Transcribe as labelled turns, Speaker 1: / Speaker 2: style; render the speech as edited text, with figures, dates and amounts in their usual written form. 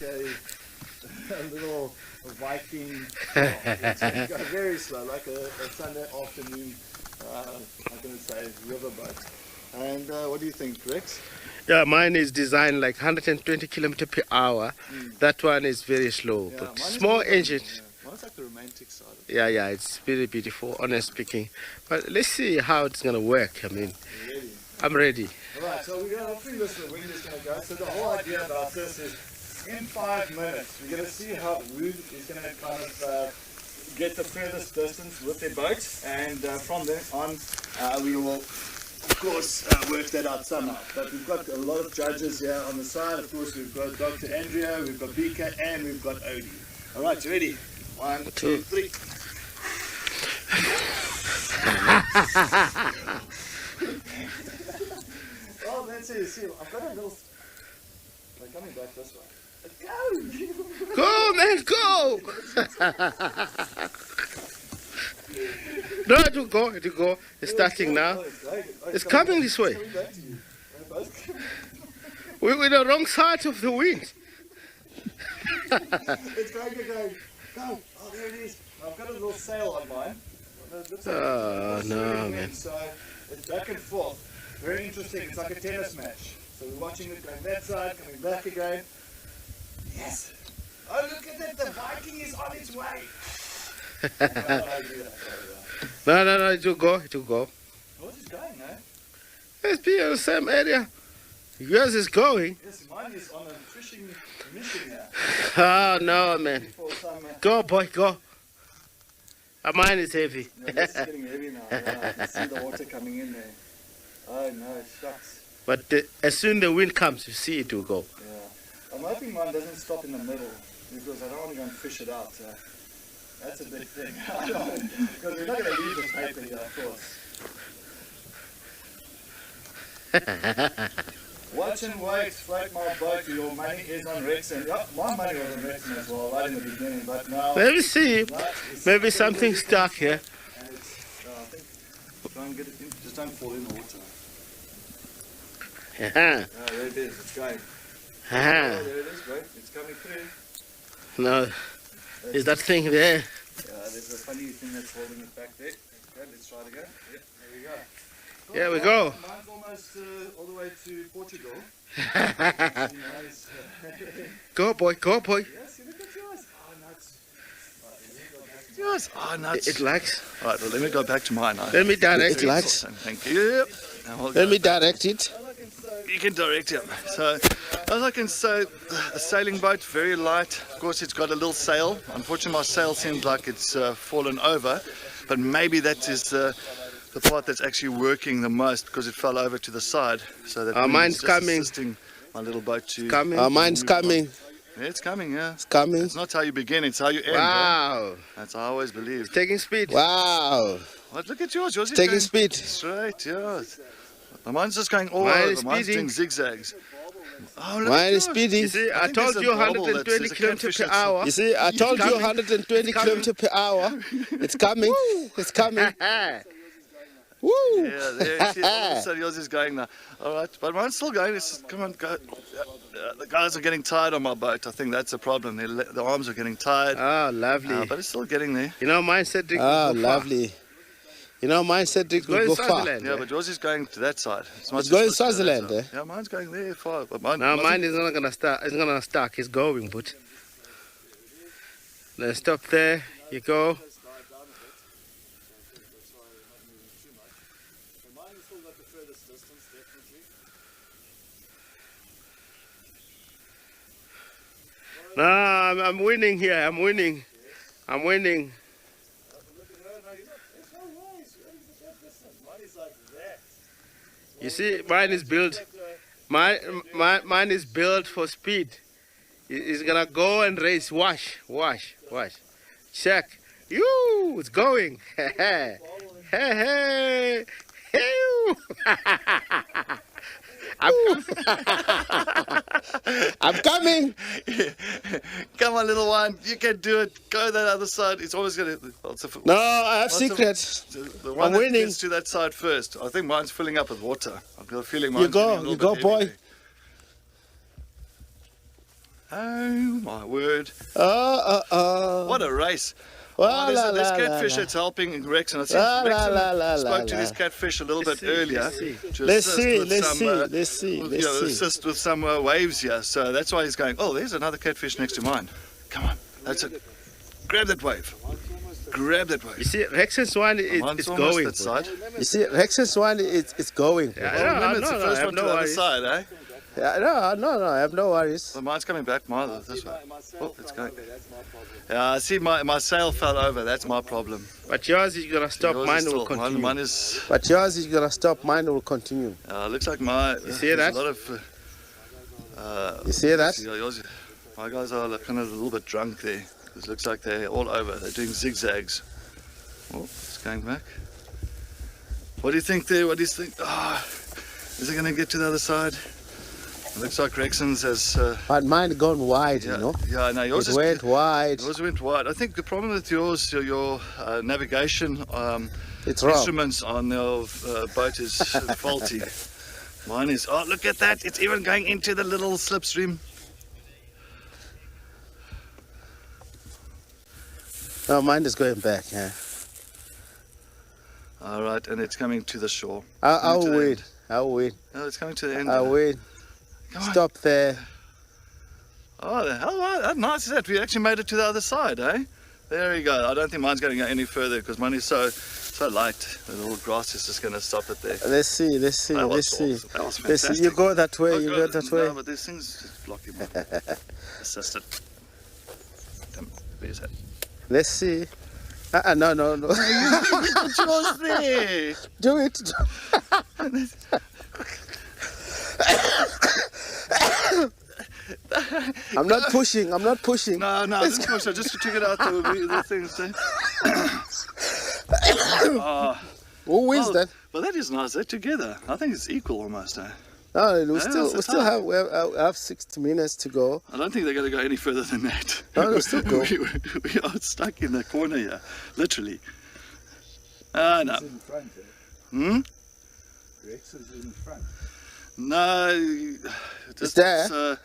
Speaker 1: a little Viking. It's very slow, like a Sunday afternoon. I'm going to say riverboat. And what do you think, Rex?
Speaker 2: Yeah, mine is designed like 120 kilometers per hour. That one is very slow, but small engine.
Speaker 1: Mine's like the romantic side of it.
Speaker 2: Yeah, it's very beautiful, honest speaking. But let's see how it's going to work. I mean, I'm ready.
Speaker 1: Alright, so we're going to hopefully listen to the wind is going to go. So the whole idea about this is in 5 minutes, we're going to see how Wood is going to kind of get the furthest distance with their boat. And from then on, we will, of course, work that out somehow. But we've got a lot of judges here on the side. Of course, we've got Dr. Andrea, we've got BK, and we've got Odie. Alright, you ready? 1, 2, 3. Oh, let's see. I've got a little. They're coming back this way. Go!
Speaker 2: Go, man, go! No, it will go. It's starting now. It's coming this way. We're on the wrong side of the wind.
Speaker 1: It's going to go. Go! Oh, there it is. I've got a little sail on mine.
Speaker 2: Oh, no, man.
Speaker 1: So it's back and forth. Very interesting. It's like a tennis match. So we're watching it going that side, coming back again. Yes. Oh, look at that. The Viking is on its way.
Speaker 2: No, it will go.
Speaker 1: Where's it going, no?
Speaker 2: It's be in the same area. Yours is going.
Speaker 1: Yes, mine is on a fishing mission now.
Speaker 2: Oh, no, man. Go, boy, go. Mine is heavy.
Speaker 1: No, this is getting heavy now. Yeah, I can see the water coming in there. Oh, no, shucks.
Speaker 2: But as soon as the wind comes, you see it will go.
Speaker 1: Yeah. I'm hoping mine doesn't stop in the middle because I don't want to go and fish it out. That's a big thing. Because we're not going to leave the paper here, of course. Watch and wait, float my boat. Your money is on Rexon. Yeah, my money was on Rexon as well, right in the beginning, but now...
Speaker 2: Maybe see. Maybe something stuck here.
Speaker 1: And it's, I think, try and get it in, just don't fall in the water.
Speaker 2: Yeah.
Speaker 1: Oh, there it is, it's going. Oh, there it is, great, it's coming through.
Speaker 2: No, is that thing there?
Speaker 1: Yeah, there's a funny thing that's holding it back there. Okay, let's try it again. Yep, there we go.
Speaker 2: Here we go.
Speaker 1: Mine's almost all the way to Portugal.
Speaker 2: Go, boy, go, boy.
Speaker 1: Yes, look at yours. Oh, nuts. Yours. Oh, nuts.
Speaker 2: It likes.
Speaker 1: All right, well, let me go back to mine.
Speaker 2: Let me direct it.
Speaker 1: Likes. Thank you.
Speaker 2: Let me direct it.
Speaker 1: You can direct it. So, as I can say, a sailing boat, very light. Of course, it's got a little sail. Unfortunately, my sail seems like it's fallen over, but maybe that is the part that's actually working the most because it fell over to the side. So that
Speaker 2: mine's coming.
Speaker 1: Assisting my little boat to.
Speaker 2: Coming. Mine's coming.
Speaker 1: Yeah, it's coming. Yeah,
Speaker 2: it's coming.
Speaker 1: It's not how you begin; it's how you end.
Speaker 2: Wow.
Speaker 1: Right? That's how I always believe.
Speaker 2: It's taking speed. Wow.
Speaker 1: What? Look at yours. Yours is
Speaker 2: taking speed.
Speaker 1: Straight. Yeah. Mine's just going all over. Mine's doing zigzags. Oh, look
Speaker 2: mine is speeding.
Speaker 1: You
Speaker 2: see, I told you 120 kilometers per hour. You see, I told you 120 kilometers per hour. It's coming. It's coming. Woo!
Speaker 1: Yeah, there you see. All of a sudden yours is going now. All right, but mine's still going. It's just, come on, go. The guys are getting tired on my boat. I think that's the problem. The arms are getting tired.
Speaker 2: Oh, lovely.
Speaker 1: But it's still getting there.
Speaker 2: You know, mine Cedric will go lovely. Far. You know, mine Cedric will go far.
Speaker 1: Yeah, but yours is going to that side.
Speaker 2: It's going Swaziland, eh?
Speaker 1: Yeah, mine's going there far. But
Speaker 2: mine is not going to start. It's going to stuck. It's going, but. Then stop there. You go. No, I'm winning here. I'm winning. You see, mine is built. Mine is built for speed. It's gonna go and race. Wash. Check. You, it's going. Hey. I'm coming.
Speaker 1: Come on, little one. You can do it. Go that other side. It's always going to...
Speaker 2: No, I have secrets.
Speaker 1: The one
Speaker 2: I'm
Speaker 1: that
Speaker 2: winning.
Speaker 1: gets to that side first. I think mine's filling up with water. I've got a feeling mine's
Speaker 2: You go, boy.
Speaker 1: Oh my word.
Speaker 2: Oh.
Speaker 1: What a race.
Speaker 2: Well,
Speaker 1: There's catfish that's helping Rexon. I think Rexon spoke to these catfish a little bit earlier to assist with some waves here. So that's why he's going, oh, there's another catfish next to mine. Come on, that's it. Grab that wave. Grab that wave.
Speaker 2: You see, Rexon's one is going.
Speaker 1: That side.
Speaker 2: You see, Rexon's one is going.
Speaker 1: Remember, it's the first one to the other side, eh?
Speaker 2: Yeah, no, I have no worries.
Speaker 1: Well, mine's coming back, this way. Oh, it's going. Yeah, I see my sail fell over, that's my problem.
Speaker 2: But yours is going to stop, mine will continue.
Speaker 1: Mine is...
Speaker 2: But yours is going to stop, mine will continue.
Speaker 1: Looks like my...
Speaker 2: You see that?
Speaker 1: A lot of...
Speaker 2: you see that?
Speaker 1: My guys are kind of a little bit drunk there. It looks like they're all over. They're doing zigzags. Oh, it's going back. What do you think there? What do you think? Is it going to get to the other side? It looks like Rexon's has...
Speaker 2: but mine gone wide, you know?
Speaker 1: Yeah, no, yours
Speaker 2: went wide.
Speaker 1: Yours went wide. I think the problem with yours, your navigation
Speaker 2: it's wrong.
Speaker 1: Instruments on your boat is faulty. Mine is... Oh, look at that. It's even going into the little slipstream.
Speaker 2: No, mine is going back, yeah.
Speaker 1: All right, and it's coming to the shore.
Speaker 2: I'll wait. I'll wait.
Speaker 1: No, it's coming to the end.
Speaker 2: I'll wait. Stop there.
Speaker 1: Oh, the hell, how nice is that? We actually made it to the other side, eh? There we go. I don't think mine's going to go any further because mine is so light. The little grass is just going to stop it there.
Speaker 2: Let's see.
Speaker 1: That was fantastic.
Speaker 2: Let's see. You go that way. You go that way.
Speaker 1: No, but these things just block him. Assisted. Where's that?
Speaker 2: Let's see. No.
Speaker 1: It's yours there.
Speaker 2: Do it. I'm not pushing.
Speaker 1: No, just push it. Just to check it out. The things.
Speaker 2: Who wins that?
Speaker 1: Well, that is nice. They're together. I think it's equal almost.
Speaker 2: No, we still have 60 minutes to go.
Speaker 1: I don't think they're going to go any further than that.
Speaker 2: No, we'll still go.
Speaker 1: we are stuck in the corner here, literally. No.
Speaker 3: In front, Rex is in front.
Speaker 1: No.
Speaker 2: It's there.